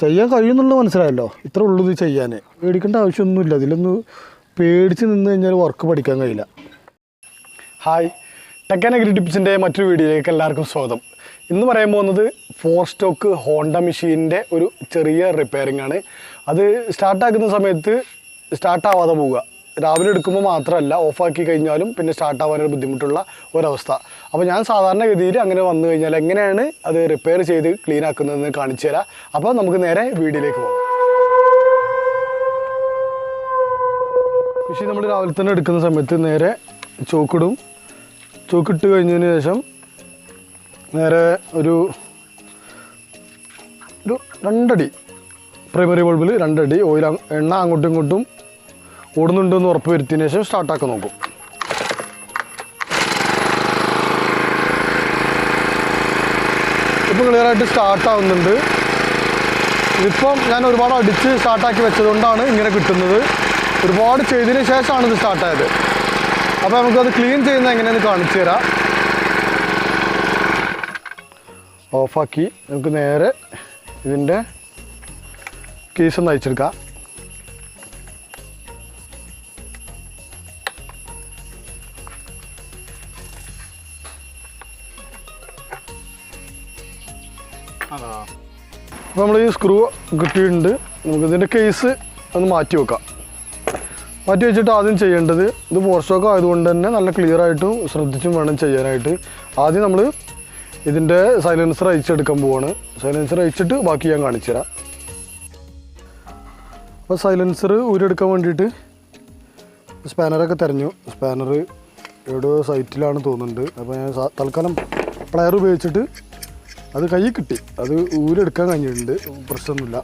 ചെയ്യാൻ കഴിയുമെന്നുള്ളത് മനസ്സിലായല്ലോ. ഇത്ര ഉള്ളൂ ഇത് ചെയ്യാൻ. പേടിക്കേണ്ട ആവശ്യമൊന്നുമില്ല. ഇതിലൊന്ന് പേടിച്ച് നിന്ന് കഴിഞ്ഞാൽ വർക്ക് പഠിക്കാൻ കഴിയില്ല. ഹായ്, ടെക് ആൻഡ് അഗ്രി ടിപ്സിൻ്റെ മറ്റൊരു വീഡിയോയിലേക്ക് എല്ലാവർക്കും സ്വാഗതം. ഇന്ന് പറയാൻ പോകുന്നത് 4 സ്റ്റോക്ക് ഹോണ്ട മെഷീനിൻ്റെ ഒരു ചെറിയ റിപ്പയറിംഗ് ആണ്. അത് സ്റ്റാർട്ടാക്കുന്ന സമയത്ത് സ്റ്റാർട്ടാവാതെ പോവുക. രാവിലെ എടുക്കുമ്പോൾ മാത്രമല്ല, ഓഫാക്കി കഴിഞ്ഞാലും പിന്നെ സ്റ്റാർട്ടാവാനൊരു ബുദ്ധിമുട്ടുള്ള ഒരവസ്ഥ. അപ്പോൾ ഞാൻ സാധാരണഗതിയിൽ അങ്ങനെ വന്നു കഴിഞ്ഞാൽ എങ്ങനെയാണ് അത് റിപ്പയർ ചെയ്ത് ക്ലീൻ ആക്കുന്നതെന്ന് കാണിച്ചു തരാം. അപ്പോൾ നമുക്ക് നേരെ വീഡിയോയിലേക്ക് പോകാം. മെഷീൻ നമ്മൾ രാവിലെ തന്നെ എടുക്കുന്ന സമയത്ത് നേരെ ചോക്കിടും. ചോക്കിട്ട് കഴിഞ്ഞതിന് ശേഷം നേരെ ഒരു 2 അടി പ്രൈമറി ബൾബിൽ 2 അടി ഓയിൽ എണ്ണ അങ്ങോട്ടും ഇങ്ങോട്ടും ഓടുന്നുണ്ടെന്ന് ഉറപ്പ് വരുത്തിയതിന് ശേഷം സ്റ്റാർട്ടാക്കാൻ നോക്കും. ഇപ്പോൾ ക്ലിയറായിട്ട് സ്റ്റാർട്ടാവുന്നുണ്ട്. ഇതിപ്പം ഞാൻ ഒരുപാട് അടിച്ച് സ്റ്റാർട്ടാക്കി വെച്ചതുകൊണ്ടാണ് ഇങ്ങനെ കിട്ടുന്നത്. ഒരുപാട് ചെയ്തതിന് ശേഷമാണ് ഇത് സ്റ്റാർട്ടായത്. അപ്പോൾ നമുക്കത് ക്ലീൻ ചെയ്യുന്നത് എങ്ങനെയെന്ന് കാണിച്ചു തരാം. ഓഫാക്കി നമുക്ക് നേരെ ഇതിൻ്റെ കേസ് ഒന്ന് അയച്ചെടുക്കാം. അപ്പോൾ നമ്മൾ ഈ സ്ക്രൂ കിട്ടിയിട്ടുണ്ട്. നമുക്കിതിൻ്റെ കേസ് ഒന്ന് മാറ്റി വെക്കാം. മാറ്റി വെച്ചിട്ട് ആദ്യം ചെയ്യേണ്ടത്, ഇത് 4 സ്റ്റോക്ക് ആയതുകൊണ്ട് തന്നെ നല്ല ക്ലിയർ ആയിട്ടും ശ്രദ്ധിച്ചും വേണം ചെയ്യാനായിട്ട്. ആദ്യം നമ്മൾ ഇതിൻ്റെ സൈലൻസർ അയച്ചെടുക്കാൻ പോവാണ്. സൈലൻസർ അയച്ചിട്ട് ബാക്കി ഞാൻ കാണിച്ചു തരാം. അപ്പോൾ സൈലൻസർ ഊരെടുക്കാൻ വേണ്ടിയിട്ട് സ്പാനറൊക്കെ തിരഞ്ഞു. സ്പാനർ എവിടെയോ സൈറ്റിലാണ് തോന്നുന്നുണ്ട്. അപ്പോൾ ഞാൻ തൽക്കാലം പ്ലയർ ഉപയോഗിച്ചിട്ട് അത് കയ്യിൽ കിട്ടി. അത് ഊരെടുക്കാൻ കഴിഞ്ഞിട്ടുണ്ട്, പ്രശ്നമൊന്നുമില്ല.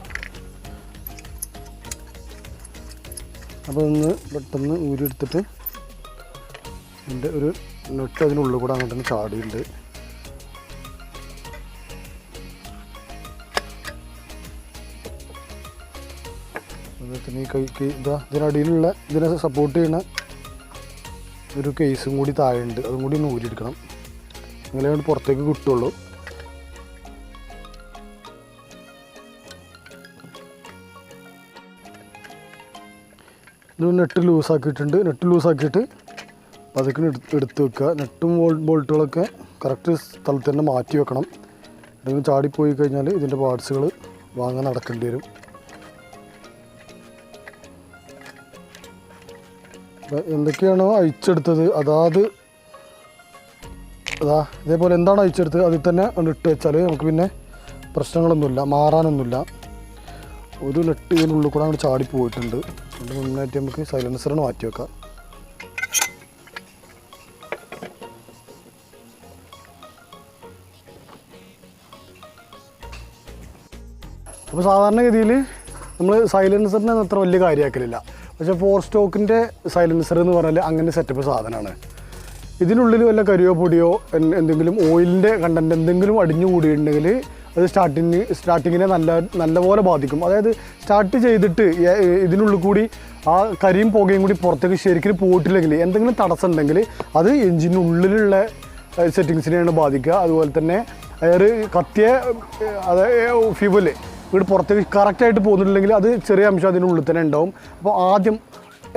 അപ്പോൾ ഒന്ന് പെട്ടെന്ന് ഊരെടുത്തിട്ട് എൻ്റെ ഒരു നെട്ട് അതിനുള്ളിൽ കൂടെ അങ്ങോട്ട് തന്നെ ചാടിയുണ്ട്. അതുപോലെ ഈ കൈക്ക് ഇതിനടിയിലുള്ള ഇതിനെ സപ്പോർട്ട് ചെയ്യുന്ന ഒരു കേസും കൂടി താഴെയുണ്ട്. അതും കൂടി ഒന്ന് ഊരിയെടുക്കണം. അങ്ങനെ പുറത്തേക്ക് കിട്ടുള്ളൂ. ഇത് നെട്ട് ലൂസാക്കിയിട്ടുണ്ട്. നെട്ട് ലൂസാക്കിയിട്ട് പതുക്കെ എടുത്ത് വെക്കുക. നെട്ടും ബോൾട്ടുകളൊക്കെ കറക്റ്റ് സ്ഥലത്ത് തന്നെ മാറ്റി വെക്കണം. എന്തെങ്കിലും ചാടിപ്പോയി കഴിഞ്ഞാൽ ഇതിൻ്റെ പാർട്സുകൾ വാങ്ങാൻ നടക്കേണ്ടി വരും. എന്തൊക്കെയാണോ അയച്ചെടുത്തത് ഇതേപോലെ എന്താണോ അയച്ചെടുത്തത് അതിൽ തന്നെ ഇട്ട് വെച്ചാൽ നമുക്ക് പിന്നെ പ്രശ്നങ്ങളൊന്നുമില്ല, മാറാനൊന്നുമില്ല. ഒരു നെട്ട് ഇതിനുള്ളിൽ കൂടെ അങ്ങോട്ട് ചാടി പോയിട്ടുണ്ട്. അതിൻ്റെ മുന്നായിട്ട് നമുക്ക് സൈലൻസറിന് മാറ്റി വെക്കാം. അപ്പോൾ സാധാരണഗതിയിൽ നമ്മൾ സൈലൻസറിനെ അത്ര വലിയ കാര്യമാക്കലില്ല. പക്ഷേ 4 സ്റ്റോക്കിൻ്റെ സൈലൻസർ എന്ന് പറഞ്ഞാൽ അങ്ങനെ സെറ്റപ്പ് സാധനമാണ്. ഇതിനുള്ളിൽ വല്ല കരിയോ പൊടിയോ എന്തെങ്കിലും ഓയിലിൻ്റെ കണ്ടൻറ്റ് എന്തെങ്കിലും അടിഞ്ഞു കൂടിയിട്ടുണ്ടെങ്കിൽ അത് സ്റ്റാർട്ടിങ്ങിനെ നല്ലപോലെ ബാധിക്കും. അതായത് സ്റ്റാർട്ട് ചെയ്തിട്ട് ഇതിനുള്ളിൽ കൂടി ആ കരിയും പുകയും കൂടി പുറത്തേക്ക് ശരിക്കും പോയിട്ടില്ലെങ്കിൽ, എന്തെങ്കിലും തടസ്സം ഉണ്ടെങ്കിൽ അത് എൻജിനുള്ളിലുള്ള സെറ്റിങ്സിനെയാണ് ബാധിക്കുക. അതുപോലെ തന്നെ എയർ കത്തിയ ഫ്യൂവല് ഇവിടെ പുറത്തേക്ക് കറക്റ്റായിട്ട് പോകുന്നില്ലെങ്കിൽ അത് ചെറിയ അംശം അതിനുള്ളിൽ തന്നെ ഉണ്ടാവും. അപ്പോൾ ആദ്യം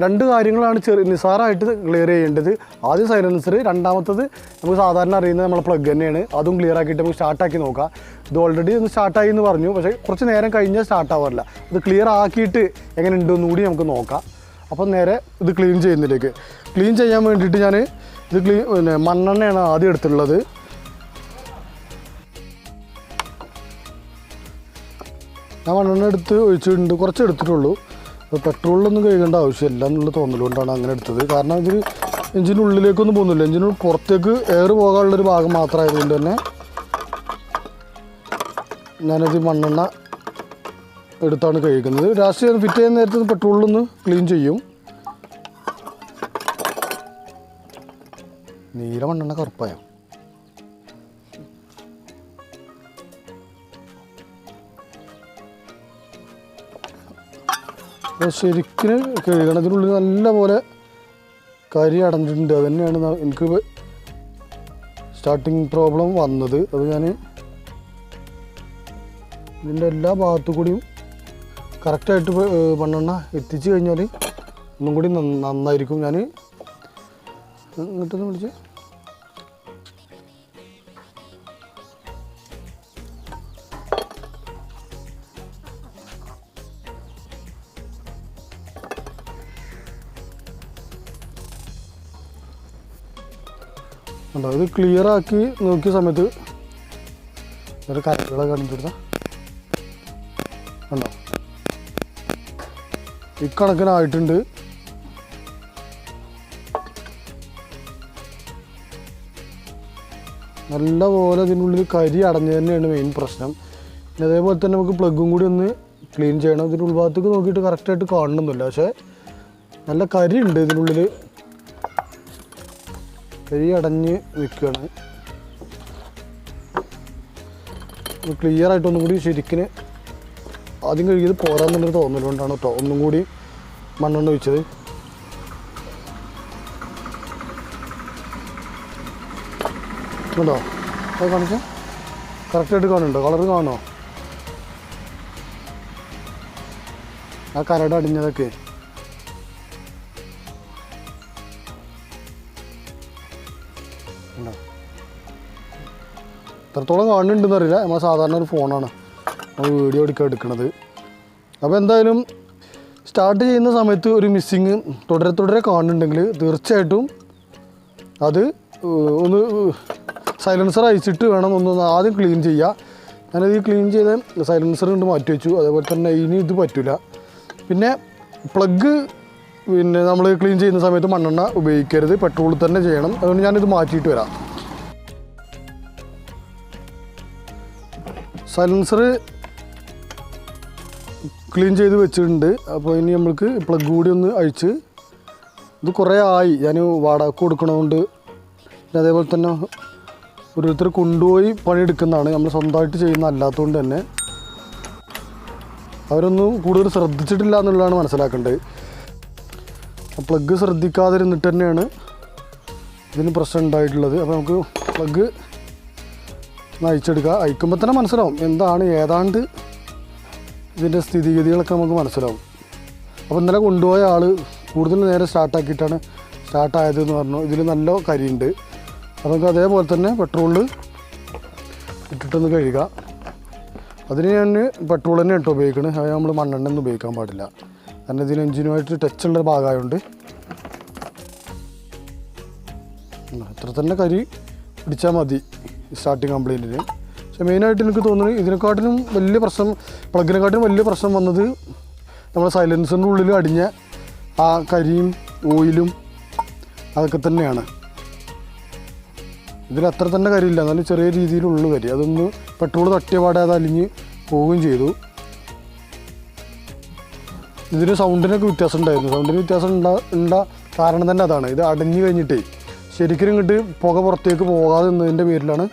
2 കാര്യങ്ങളാണ് നിസ്സാരമായിട്ട് ക്ലിയർ ചെയ്യേണ്ടത്. ആദ്യം സൈലൻസർ, രണ്ടാമത്തത് നമുക്ക് സാധാരണ അറിയുന്നത് നമ്മളെ പ്ലഗ് തന്നെയാണ്. അതും ക്ലിയർ ആക്കിയിട്ട് നമുക്ക് സ്റ്റാർട്ടാക്കി നോക്കാം. ഇത് ഓൾറെഡി ഒന്ന് സ്റ്റാർട്ടായി എന്ന് പറഞ്ഞു, പക്ഷേ കുറച്ച് നേരം കഴിഞ്ഞാൽ സ്റ്റാർട്ടാവാറില്ല. ഇത് ക്ലിയർ ആക്കിയിട്ട് എങ്ങനെ ഉണ്ടെന്ന് കൂടി നമുക്ക് നോക്കാം. അപ്പം നേരെ ഇത് ക്ലീൻ ചെയ്യുന്നതിലേക്ക്. ക്ലീൻ ചെയ്യാൻ വേണ്ടിയിട്ട് ഞാൻ ഇത് മണ്ണെണ്ണയാണ് ആദ്യം എടുത്തിട്ടുള്ളത്. ഞാൻ മണ്ണെണ്ണ എടുത്ത് ഒഴിച്ചിട്ടുണ്ട്, കുറച്ച് എടുത്തിട്ടുള്ളൂ. അപ്പോൾ പെട്രോളിലൊന്നും കഴുകേണ്ട ആവശ്യമില്ല എന്നുള്ള തോന്നലുകൊണ്ടാണ് അങ്ങനെ എടുത്തത്. കാരണം ഇതിൽ എഞ്ചിനുള്ളിലേക്കൊന്നും പോകുന്നില്ല. എഞ്ചിന് പുറത്തേക്ക് എയർ പോകാനുള്ളൊരു ഭാഗം മാത്രമായതുകൊണ്ട് തന്നെ ഞാനത് മണ്ണെണ്ണ എടുത്താണ് കഴുകുന്നത്. രാഷ്ട്രീയം ഫിറ്റ് ചെയ്യുന്ന നേരത്തെ പെട്രോളിലൊന്ന് ക്ലീൻ ചെയ്യും. നീല മണ്ണെണ്ണ കറുപ്പായോ? ശരിക്കും കഴുകണം. ഇതിനുള്ളിൽ നല്ല പോലെ കരി അടഞ്ഞിട്ടുണ്ട്. അത് തന്നെയാണ് എനിക്ക് സ്റ്റാർട്ടിങ് പ്രോബ്ലം വന്നത്. അത് ഞാൻ ഇതിൻ്റെ എല്ലാ ഭാഗത്തു കൂടിയും കറക്റ്റായിട്ട് മണ്ണെണ്ണ എത്തിച്ച് കഴിഞ്ഞാൽ ഒന്നും കൂടി നന്നായിരിക്കും. ഞാൻ ഇങ്ങോട്ടൊന്ന് വിളിച്ച് ഉണ്ടോ. ഇത് ക്ലിയറാക്കി നോക്കിയ സമയത്ത് ഒരു കരകളെ കാണിച്ചു കൊടുത്താൽ ഉണ്ടോ ഇക്കണക്കിനായിട്ടുണ്ട്. നല്ല പോലെ ഇതിനുള്ളിൽ കരി അടഞ്ഞു തന്നെയാണ് മെയിൻ പ്രശ്നം. പിന്നെ അതേപോലെ തന്നെ നമുക്ക് പ്ലഗും കൂടി ഒന്ന് ക്ലീൻ ചെയ്യണം. ഇതിൻ്റെ ഉൾഭാഗത്തേക്ക് നോക്കിയിട്ട് കറക്റ്റായിട്ട് കാണണമെന്നില്ല, പക്ഷേ നല്ല കരി ഉണ്ട് ഇതിനുള്ളിൽ. കരി അടഞ്ഞ് നിൽക്കുകയാണ്. ക്ലിയർ ആയിട്ടൊന്നും കൂടി ശരിക്കും ആദ്യം കഴുകിയത് പോരാന്നുള്ളൊരു തോന്നലുകൊണ്ടാണ് കേട്ടോ ഒന്നും കൂടി മണ്ണെണ്ണ ഒഴിച്ചത്. ഉണ്ടോ അത് കാണിച്ചാൽ കറക്റ്റായിട്ട് കാണുന്നുണ്ടോ? കളറ് കാണുമോ? ആ കരട് അടിഞ്ഞതൊക്കെ ഉണ്ടോ? എത്രത്തോളം കാണുന്നുണ്ടെന്ന് അറിയില്ല. നമ്മൾ സാധാരണ ഒരു ഫോണാണ് നമ്മൾ വീഡിയോ എടുക്കണത്. അപ്പോൾ എന്തായാലും സ്റ്റാർട്ട് ചെയ്യുന്ന സമയത്ത് ഒരു മിസ്സിങ് തുടരെ കാണുന്നുണ്ടെങ്കിൽ തീർച്ചയായിട്ടും അത് ഒന്ന് സൈലൻസർ അയച്ചിട്ട് വേണം ഒന്ന് ആദ്യം ക്ലീൻ ചെയ്യുക. ഞാനത് ഈ ക്ലീൻ ചെയ്ത സൈലൻസർ കൊണ്ട് മാറ്റി വെച്ചു. അതേപോലെ തന്നെ ഇനി ഇത് പറ്റില്ല. പിന്നെ പ്ലഗ് പിന്നെ നമ്മൾ ക്ലീൻ ചെയ്യുന്ന സമയത്ത് മണ്ണെണ്ണ ഉപയോഗിക്കരുത്, പെട്രോൾ തന്നെ ചെയ്യണം. അതുകൊണ്ട് ഞാനിത് മാറ്റിയിട്ട് വരാം. സൈലൻസർ ക്ലീൻ ചെയ്ത് വെച്ചിട്ടുണ്ട്. അപ്പോൾ ഇനി നമ്മൾക്ക് പ്ലഗ് കൂടി ഒന്ന് അഴിച്ച്, ഇത് കുറേ ആയി ഞാൻ വാടക കൊടുക്കണതുകൊണ്ട്, പിന്നെ അതേപോലെ തന്നെ ഓരോരുത്തർ കൊണ്ടുപോയി പണിയെടുക്കുന്നതാണ്, നമ്മൾ സ്വന്തമായിട്ട് ചെയ്യുന്ന അല്ലാത്തതുകൊണ്ട് തന്നെ അവരൊന്നും കൂടുതൽ ശ്രദ്ധിച്ചിട്ടില്ല എന്നുള്ളതാണ് മനസ്സിലാക്കേണ്ടത്. പ്ലഗ് ശ്രദ്ധിക്കാതിരുന്നിട്ട് തന്നെയാണ് ഇതിന് പ്രശ്നം ഉണ്ടായിട്ടുള്ളത്. അപ്പോൾ നമുക്ക് പ്ലഗ് അയച്ചെടുക്കുക. അയക്കുമ്പോൾ തന്നെ മനസ്സിലാവും എന്താണ് ഏതാണ്ട് ഇതിൻ്റെ സ്ഥിതിഗതികളൊക്കെ നമുക്ക് മനസ്സിലാവും. അപ്പോൾ ഇന്നലെ കൊണ്ടുപോയ ആൾ കൂടുതൽ നേരെ സ്റ്റാർട്ടായതെന്ന് പറഞ്ഞു. ഇതിൽ നല്ല കരിയുണ്ട്. അപ്പോൾ നമുക്ക് അതേപോലെ തന്നെ പെട്രോളിൽ ഇട്ടിട്ടൊന്ന് കഴുകുക. അതിന് ഞാൻ പെട്രോൾ തന്നെ ഇട്ട് ഉപയോഗിക്കണം. അത് നമ്മൾ മണ്ണെണ്ണ ഒന്നും ഉപയോഗിക്കാൻ പാടില്ല, കാരണം ഇതിന് എഞ്ചിനുമായിട്ട് ടച്ചുള്ള ഭാഗമായതുകൊണ്ട്. ഇത്ര തന്നെ കരി പിടിച്ചാൽ മതി സ്റ്റാർട്ടിങ് കംപ്ലൈൻറ്റിന്. പക്ഷേ മെയിനായിട്ട് എനിക്ക് തോന്നുന്നത് ഇതിനെക്കാട്ടിലും വലിയ പ്രശ്നം, പ്ലഗിനെക്കാട്ടിലും വലിയ പ്രശ്നം വന്നത് നമ്മുടെ സൈലൻസറിൻ്റെ ഉള്ളിൽ അടിഞ്ഞ ആ കരിയും ഓയിലും അതൊക്കെ തന്നെയാണ്. ഇതിൽ അത്ര തന്നെ കരിയില്ല, എന്നാലും ചെറിയ രീതിയിലുള്ള കരി. അതൊന്ന് പെട്രോൾ തട്ടിയ പാടെ അത് അലിഞ്ഞ് പോവുകയും ചെയ്തു. ഇതിന് സൗണ്ടിനൊക്കെ വ്യത്യാസം ഉണ്ടായിരുന്നു. സൗണ്ടിന് വ്യത്യാസം കാരണം തന്നെ അതാണ്. ഇത് അടഞ്ഞു കഴിഞ്ഞിട്ടേ ശരിക്കും ഇങ്ങോട്ട് പുക പുറത്തേക്ക് പോകാതെ നിന്നതിൻ്റെ പേരിലാണ്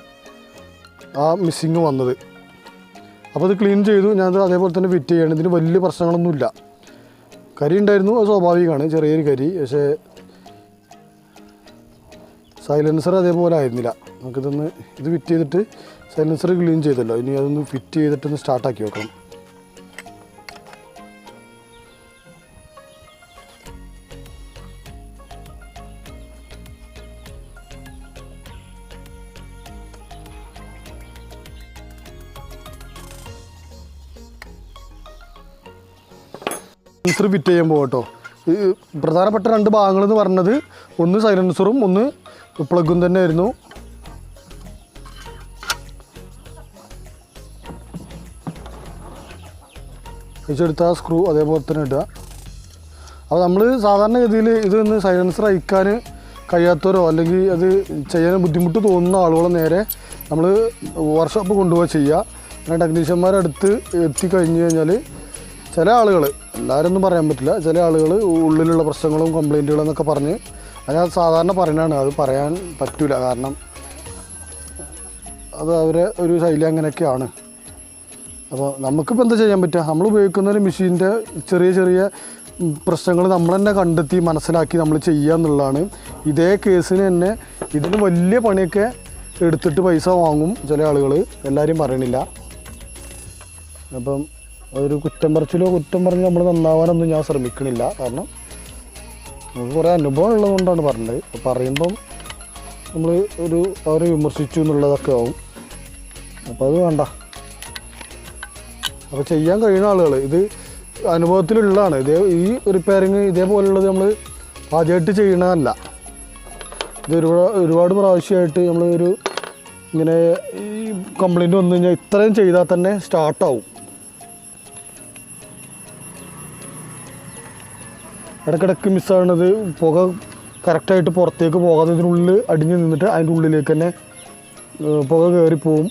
ആ മിസ്സിങ് വന്നത്. അപ്പോൾ അത് ക്ലീൻ ചെയ്തു. ഞാനത് അതേപോലെ തന്നെ ഫിറ്റ് ചെയ്യണം. ഇതിന് വലിയ പ്രശ്നങ്ങളൊന്നുമില്ല. കരി ഉണ്ടായിരുന്നു, അത് സ്വാഭാവികമാണ്, ചെറിയൊരു കരി. പക്ഷേ സൈലൻസർ അതേപോലെ ആയിരുന്നില്ല. നമുക്കിതൊന്ന് ഇത് ഫിറ്റ് ചെയ്തിട്ട് സൈലൻസർ ക്ലീൻ ചെയ്തല്ലോ, ഇനി അതൊന്ന് ഫിറ്റ് ചെയ്തിട്ടൊന്ന് സ്റ്റാർട്ടാക്കി വെക്കണം. സൈലൻസർ ഫിറ്റ് ചെയ്യാൻ പോകട്ടോ. ഈ പ്രധാനപ്പെട്ട രണ്ട് ഭാഗങ്ങളെന്ന് പറഞ്ഞത് ഒന്ന് സൈലൻസറും ഒന്ന് പ്ലഗും തന്നെ ആയിരുന്നു. വെച്ചെടുത്ത സ്ക്രൂ അതേപോലെ തന്നെ ഇടുക. അപ്പോൾ നമ്മൾ സാധാരണഗതിയിൽ ഇതൊന്ന് സൈലൻസർ അയക്കാൻ കഴിയാത്തവരോ അല്ലെങ്കിൽ അത് ചെയ്യാൻ ബുദ്ധിമുട്ട് തോന്നുന്ന ആളുകളെ നേരെ നമ്മൾ വർക്ക്ഷോപ്പ് കൊണ്ടുപോയി ചെയ്യുക. അങ്ങനെ ടെക്നീഷ്യന്മാരടുത്ത് എത്തിക്കഴിഞ്ഞ് കഴിഞ്ഞാൽ ചില ആളുകൾ, എല്ലാവരൊന്നും പറയാൻ പറ്റില്ല, ചില ആളുകൾ ഉള്ളിലുള്ള പ്രശ്നങ്ങളും കംപ്ലൈൻറ്റുകളും എന്നൊക്കെ പറഞ്ഞ്, അത് ഞാൻ സാധാരണ പറയുന്നതാണ്, അത് പറയാൻ പറ്റില്ല, കാരണം അത് അവരെ ഒരു ശൈലി അങ്ങനെയൊക്കെയാണ്. അപ്പോൾ നമുക്കിപ്പോൾ എന്താ ചെയ്യാൻ പറ്റുക? നമ്മൾ ഉപയോഗിക്കുന്ന ഒരു മെഷീൻ്റെ ചെറിയ ചെറിയ പ്രശ്നങ്ങൾ നമ്മൾ തന്നെ കണ്ടെത്തി മനസ്സിലാക്കി നമ്മൾ ചെയ്യുക എന്നുള്ളതാണ്. ഇതേ കേസിന് തന്നെ ഇതിന് വലിയ പണിയൊക്കെ എടുത്തിട്ട് പൈസ വാങ്ങും ചില ആളുകൾ, എല്ലാവരും പറയണില്ല. അപ്പം ഒരു കുറ്റം പറഞ്ഞ് നമ്മൾ നന്നാവാനൊന്നും ഞാൻ ശ്രമിക്കണില്ല. കാരണം നമുക്ക് കുറേ അനുഭവം ഉള്ളതുകൊണ്ടാണ് പറഞ്ഞത്. പറയുമ്പം നമ്മൾ അവരെ വിമർശിച്ചു എന്നുള്ളതൊക്കെ ആവും. അപ്പോൾ അത് വേണ്ട. അപ്പോൾ ചെയ്യാൻ കഴിയുന്ന ആളുകൾ ഇത് അനുഭവത്തിലുള്ളതാണ്. ഈ റിപ്പയറിങ് ഇതേപോലുള്ളത് നമ്മൾ ആദ്യമായിട്ട് ചെയ്യണതല്ല. ഇത് ഒരുപാട് പ്രാവശ്യമായിട്ട് നമ്മൾ ഇങ്ങനെ ഈ കംപ്ലൈൻറ്റ് വന്നു കഴിഞ്ഞാൽ ഇത്രയും ചെയ്താൽ തന്നെ സ്റ്റാർട്ടാവും. ഇടയ്ക്കിടയ്ക്ക് മിസ്സാകുന്നത് പുക കറക്റ്റായിട്ട് പുറത്തേക്ക് പോകാതെ ഇതിനുള്ളിൽ അടിഞ്ഞ് നിന്നിട്ട് അതിൻ്റെ ഉള്ളിലേക്ക് തന്നെ പുക കയറിപ്പോവും.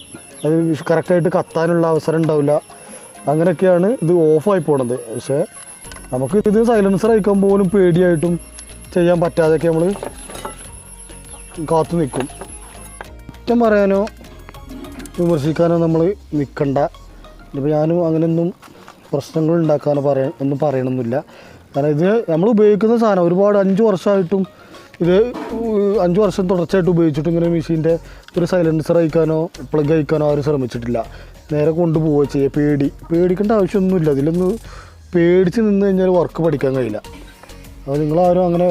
അത് കറക്റ്റായിട്ട് കത്താനുള്ള അവസരം ഉണ്ടാവില്ല. അങ്ങനെയൊക്കെയാണ് ഇത് ഓഫായി പോണത്. പക്ഷേ നമുക്ക് ഇത് സൈലൻസർ അയക്കാൻ പോലും പേടിയായിട്ടും ചെയ്യാൻ പറ്റാതെയൊക്കെ നമ്മൾ കാത്തു നിൽക്കും. കുറ്റം പറയാനോ വിമർശിക്കാനോ നമ്മൾ നിൽക്കണ്ട. ഇപ്പോൾ ഞാനും അങ്ങനെയൊന്നും പ്രശ്നങ്ങൾ ഉണ്ടാക്കാനോ ഒന്നും പറയണമെന്നില്ല. കാരണം ഇത് നമ്മൾ ഉപയോഗിക്കുന്ന സാധനം ഒരുപാട് 5 വർഷമായിട്ടും ഇത് 5 വർഷം തുടർച്ചയായിട്ട് ഉപയോഗിച്ചിട്ടും ഇങ്ങനെ മെഷീൻ്റെ ഒരു സൈലൻസർ അയക്കാനോ പ്ലഗ് അയക്കാനോ ആരും ശ്രമിച്ചിട്ടില്ല. നേരെ കൊണ്ടുപോവുക ചെയ്യുക. പേടിക്കേണ്ട ആവശ്യമൊന്നുമില്ല. ഇതിലൊന്ന് പേടിച്ച് നിന്ന് കഴിഞ്ഞാൽ വർക്ക് പഠിക്കാൻ കഴിയില്ല. അപ്പോൾ നിങ്ങളാരും അങ്ങനെ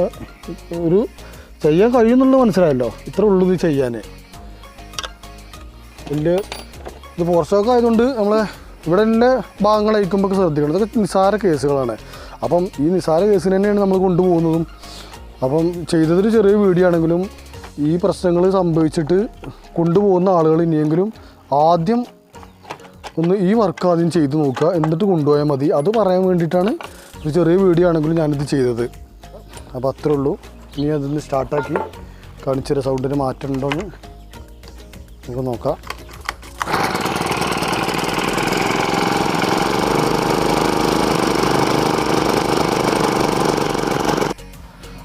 ചെയ്യാൻ കഴിയുമെന്നുള്ളത് മനസ്സിലായല്ലോ. ഇത്ര ഉള്ളൂ ഇത് ചെയ്യാൻ. ഇത് ഫോർ സ്റ്റോക്ക് ആയതുകൊണ്ട് നമ്മളെ ഇവിടെ എല്ലാ ഭാഗങ്ങൾ അയക്കുമ്പോൾ ശ്രദ്ധിക്കണം. ഇതൊക്കെ നിസ്സാര കേസുകളാണ്. അപ്പം ഈ നിസ്സാര കേസിന് തന്നെയാണ് നമ്മൾ കൊണ്ടുപോകുന്നതും. അപ്പം ചെയ്തതൊരു ചെറിയ വീഡിയോ ആണെങ്കിലും ഈ പ്രശ്നങ്ങൾ സംഭവിച്ചിട്ട് കൊണ്ടുപോകുന്ന ആളുകൾ ഇനിയെങ്കിലും ആദ്യം ഈ വർക്ക് ആദ്യം ചെയ്ത് നോക്കുക, എന്നിട്ട് കൊണ്ടുപോയാൽ മതി. അത് പറയാൻ വേണ്ടിയിട്ടാണ് ഒരു ചെറിയ വീഡിയോ ആണെങ്കിലും ഞാനിത് ചെയ്തത്. അപ്പോൾ അത്രേ ഉള്ളൂ. ഇനി അതൊന്ന് സ്റ്റാർട്ടാക്കി കാണിച്ചൊരു സൗണ്ടിന് മാറ്റം ഉണ്ടോയെന്ന് നമുക്ക് നോക്കാം.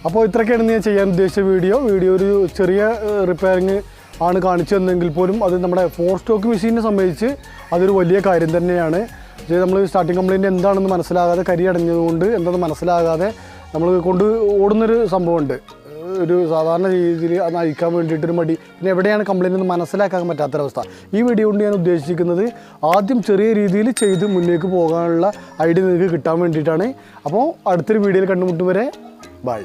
അപ്പോൾ ഇത്രയൊക്കെയാണ് ഞാൻ ചെയ്യാൻ ഉദ്ദേശിച്ച വീഡിയോ ഒരു ചെറിയ റിപ്പയറിങ് ആണ് കാണിച്ചു തന്നെങ്കിൽ പോലും അത് നമ്മുടെ ഫോർ സ്റ്റോക്ക് മെഷീനെ സംബന്ധിച്ച് അതൊരു വലിയ കാര്യം തന്നെയാണ്. നമ്മൾ സ്റ്റാർട്ടിങ് കംപ്ലയിൻറ്റ് എന്താണെന്ന് മനസ്സിലാകാതെ കരി അടഞ്ഞതുകൊണ്ട് എന്താണെന്ന് മനസ്സിലാകാതെ നമ്മൾ ഓടുന്നൊരു സംഭവമുണ്ട്. ഒരു സാധാരണ രീതിയിൽ അത് അയക്കാൻ വേണ്ടിയിട്ടൊരു മടി, പിന്നെ എവിടെയാണ് കംപ്ലയിൻ്റ് എന്ന് മനസ്സിലാക്കാൻ പറ്റാത്തൊരവസ്ഥ. ഈ വീഡിയോ കൊണ്ട് ഞാൻ ഉദ്ദേശിക്കുന്നത് ആദ്യം ചെറിയ രീതിയിൽ ചെയ്ത് മുന്നേക്ക് പോകാനുള്ള ഐഡിയ നിങ്ങൾക്ക് കിട്ടാൻ വേണ്ടിയിട്ടാണ്. അപ്പോൾ അടുത്തൊരു വീഡിയോയിൽ കണ്ടുമുട്ടും വരെ ബൈ.